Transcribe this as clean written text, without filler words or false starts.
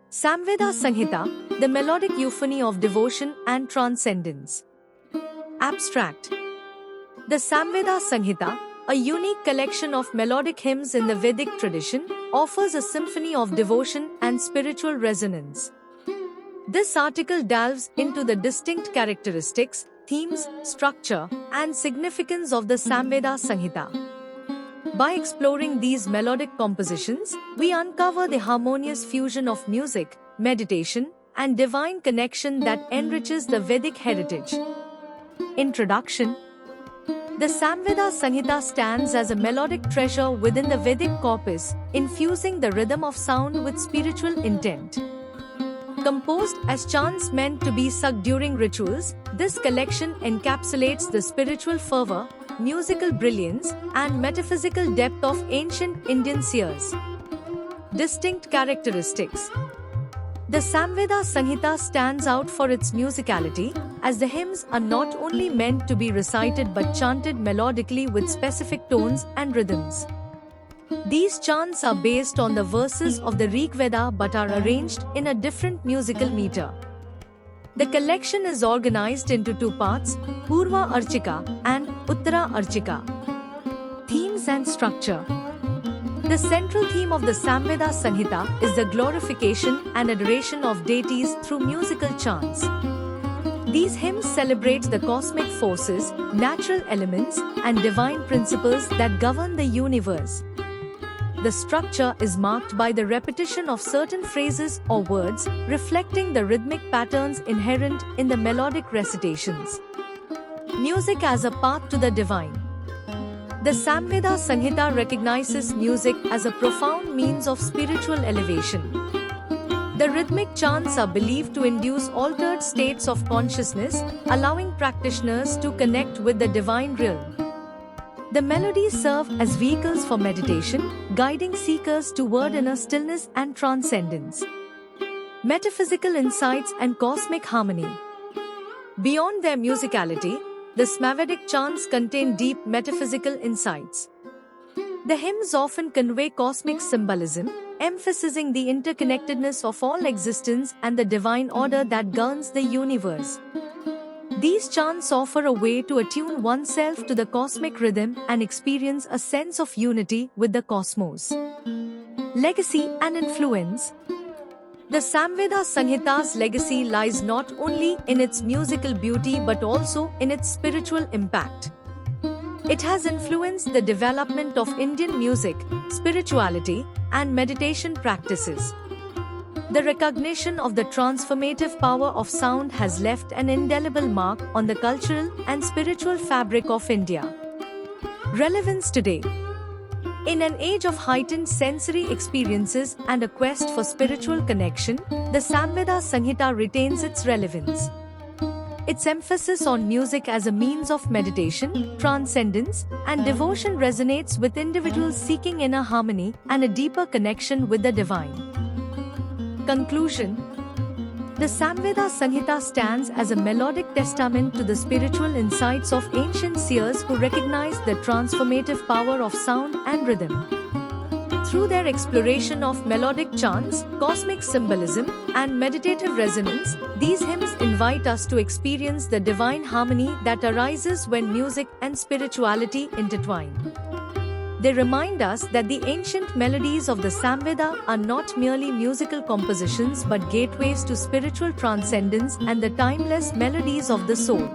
Samveda Sanhita, the melodic euphony of devotion and transcendence. Abstract. The Samveda Sanhita, a unique collection of melodic hymns in the Vedic tradition, offers a symphony of devotion and spiritual resonance. This article delves into the distinct characteristics, themes, structure, and significance of the Samveda Sanhita. By exploring these melodic compositions, we uncover the harmonious fusion of music, meditation, and divine connection that enriches the Vedic heritage. Introduction. The Samveda Sanhita stands as a melodic treasure within the Vedic corpus, infusing the rhythm of sound with spiritual intent. Composed as chants meant to be sung during rituals, this collection encapsulates the spiritual fervor, musical brilliance, and metaphysical depth of ancient Indian seers. Distinct characteristics. The Samveda Sanhita stands out for its musicality, as the hymns are not only meant to be recited but chanted melodically with specific tones and rhythms. These chants are based on the verses of the Rig Veda but are arranged in a different musical meter. The collection is organized into two parts, Purva Archika and Uttara Archika. Themes and structure. The central theme of the Samveda Sanhita is the glorification and adoration of deities through musical chants. These hymns celebrate the cosmic forces, natural elements, and divine principles that govern the universe. The structure is marked by the repetition of certain phrases or words, reflecting the rhythmic patterns inherent in the melodic recitations. Music as a path to the divine. The Samveda Sanhita recognizes music as a profound means of spiritual elevation. The rhythmic chants are believed to induce altered states of consciousness, allowing practitioners to connect with the divine realm. The melodies serve as vehicles for meditation, guiding seekers toward inner stillness and transcendence. Metaphysical insights and cosmic harmony. Beyond their musicality, the Samvedic chants contain deep metaphysical insights. The hymns often convey cosmic symbolism, emphasizing the interconnectedness of all existence and the divine order that governs the universe. These chants offer a way to attune oneself to the cosmic rhythm and experience a sense of unity with the cosmos. Legacy and influence. The Samveda Sanhita's legacy lies not only in its musical beauty but also in its spiritual impact. It has influenced the development of Indian music, spirituality, and meditation practices. The recognition of the transformative power of sound has left an indelible mark on the cultural and spiritual fabric of India. Relevance today. In an age of heightened sensory experiences and a quest for spiritual connection, the Samveda Sanhita retains its relevance. Its emphasis on music as a means of meditation, transcendence, and devotion resonates with individuals seeking inner harmony and a deeper connection with the divine. Conclusion. The Samveda Sanhita stands as a melodic testament to the spiritual insights of ancient seers who recognized the transformative power of sound and rhythm. Through their exploration of melodic chants, cosmic symbolism, and meditative resonance, these hymns invite us to experience the divine harmony that arises when music and spirituality intertwine. They remind us that the ancient melodies of the Samveda are not merely musical compositions but gateways to spiritual transcendence and the timeless melodies of the soul.